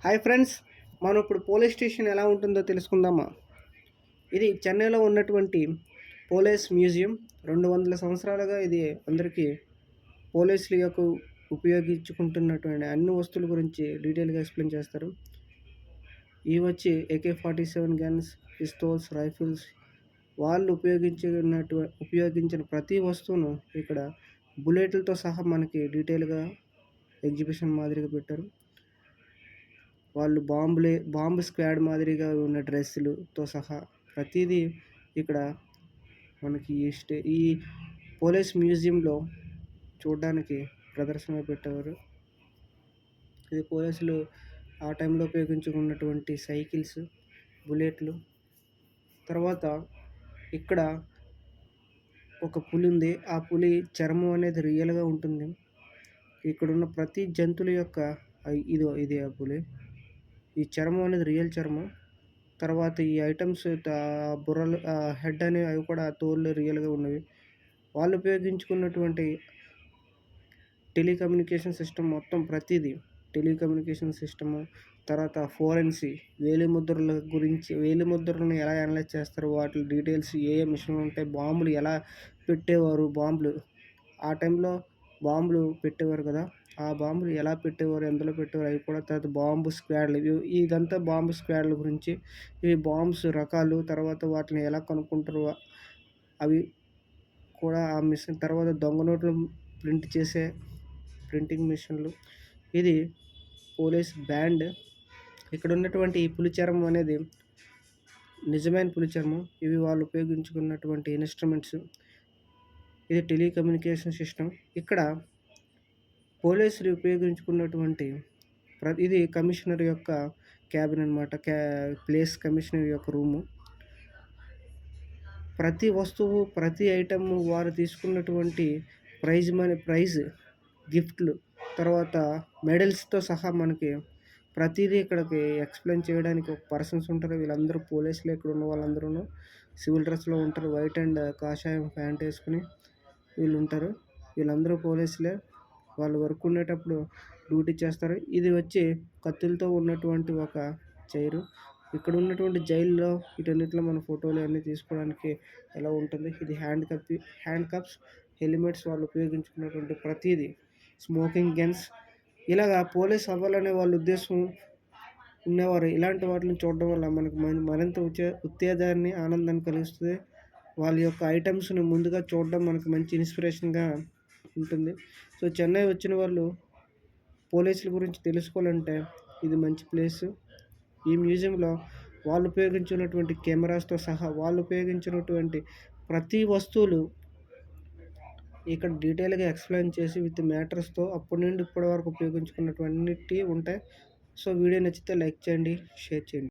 Hi friends, మనం ఇప్పుడు police station ఎలా ఉంటుందో తెలుసుకుందామా. ఇది చెన్నైలో ఉన్నటువంటి పోలీస్ మ్యూజియం. 200 సంవత్సరాలుగా ఇది అందరికీ పోలీసుల యొక్క ఉపయోగించుకుంటున్నటువంటి అన్ని వస్తువుల గురించి డీటెయిల్గా ఎక్స్ప్లెయిన్ చేస్తారు. ఇవి వచ్చి AK-47 గన్స్, పిస్తోల్స్, రైఫిల్స్. వాళ్ళు ఉపయోగించిన ప్రతి వస్తువును ఇక్కడ బుల్లెట్లతో సహా మనకి డీటెయిల్గా ఎగ్జిబిషన్ మాదిరిగా పెట్టారు. వాళ్ళు బాంబు స్క్వాడ్ మాదిరిగా ఉన్న డ్రెస్సులతో సహా ప్రతిదీ ఇక్కడ మనకి ఈ పోలీస్ మ్యూజియంలో చూడడానికి ప్రదర్శన పెట్టేవారు. ఇది పోలీసులు ఆ టైంలో ఉపయోగించుకున్నటువంటి సైకిల్స్, బుల్లెట్లు. తర్వాత ఇక్కడ ఒక పులి ఉంది. ఆ పులి చర్మం అనేది రియల్గా ఉంటుంది. ఇక్కడున్న ప్రతి జంతువుల యొక్క ఇది ఆ పులి. ఈ చర్మం అనేది రియల్ చర్మం. తర్వాత ఈ ఐటమ్స్ బుర్రలు, హెడ్ అనేవి అవి కూడా తోలు రియల్గా ఉన్నవి. వాళ్ళు ఉపయోగించుకున్నటువంటి టెలికమ్యూనికేషన్ సిస్టమ్ మొత్తం ప్రతిదీ టెలికమ్యూనికేషన్ సిస్టము. తర్వాత ఫోరెన్సీ వేలిముద్రలను ఎలా అనలైజ్ చేస్తారు, వాటి డీటెయిల్స్, ఏ మిషన్లు ఉంటాయి, బాంబులు ఎలా పెట్టేవారు, ఆ టైంలో బాంబులు పెట్టేవారు కదా, ఆ బాంబులు ఎలా పెట్టేవారు, ఎందులో పెట్టేవారు అవి కూడా. తర్వాత బాంబు స్క్వాడ్లు, ఇదంతా బాంబు స్క్వాడ్ల గురించి. ఇవి బాంబ్స్ రకాలు, తర్వాత వాటిని ఎలా కనుక్కుంటారు అవి కూడా ఆ మిషన్. తర్వాత దొంగ నోట్లు ప్రింట్ చేసే ప్రింటింగ్ మిషన్లు. ఇది పోలీస్ బ్యాండ్. ఇక్కడ ఉన్నటువంటి ఈ పులిచర్మం అనేది నిజమైన పులిచర్మం. ఇవి వాళ్ళు ఉపయోగించుకున్నటువంటి ఇన్స్ట్రుమెంట్స్. ఇది టెలికమ్యూనికేషన్ సిస్టమ్. ఇక్కడ పోలీసులు ఉపయోగించుకున్నటువంటి ఇది కమిషనర్ యొక్క క్యాబిన్ అనమాట. ప్లేస్ కమిషనర్ యొక్క రూము. ప్రతి వస్తువు, ప్రతి ఐటమ్ వారు తీసుకున్నటువంటి ప్రైజ్, గిఫ్ట్లు, తర్వాత మెడల్స్తో సహా మనకి ప్రతిదీ ఇక్కడికి ఎక్స్ప్లెయిన్ చేయడానికి ఒక పర్సన్స్ ఉంటారు. వీళ్ళందరూ పోలీసులు. ఇక్కడ ఉన్న వాళ్ళందరూ సివిల్ డ్రెస్లో ఉంటారు. వైట్ అండ్ కాషాయం ప్యాంట్ వేసుకుని వీళ్ళు ఉంటారు. వీళ్ళందరూ పోలీసులే. వాళ్ళు వర్క్ ఉండేటప్పుడు డ్యూటీ చేస్తారు. ఇది వచ్చి కత్తులతో ఉన్నటువంటి ఒక చైరు. ఇక్కడ ఉన్నటువంటి జైల్లో వీటన్నిటిలో మన ఫోటోలు అన్నీ తీసుకోవడానికి ఎలా ఉంటుంది. ఇది హ్యాండ్ కప్స్, హెల్మెట్స్, వాళ్ళు ఉపయోగించుకున్నటువంటి ప్రతిదీ, స్మోకింగ్ గన్స్. ఇలాగా పోలీస్ అవ్వాలనే వాళ్ళ ఉద్దేశం ఉన్నవారు ఇలాంటి వాటిని చూడడం వల్ల మనకు మరింత ఉత్తేజాన్ని, ఆనందాన్ని కలిగిస్తుంది. వాళ్ళ యొక్క ఐటమ్స్ని ముందుగా చూడడం మనకు మంచి ఇన్స్పిరేషన్గా ఉంటుంది. సో చెన్నై వచ్చిన వాళ్ళు పోలీసుల గురించి తెలుసుకోవాలంటే ఇది మంచి ప్లేసు. ఈ మ్యూజియంలో వాళ్ళు ఉపయోగించినటువంటి కెమెరాస్తో సహా వాళ్ళు ఉపయోగించినటువంటి ప్రతి వస్తువులు ఇక్కడ డీటెయిల్గా ఎక్స్ప్లెయిన్ చేసి విత్ మ్యాటర్స్తో అప్పటి నుండి ఇప్పటి వరకు ఉపయోగించుకున్నటువంటి ఉంటాయి. సో వీడియో నచ్చితే లైక్ చేయండి, షేర్ చేయండి.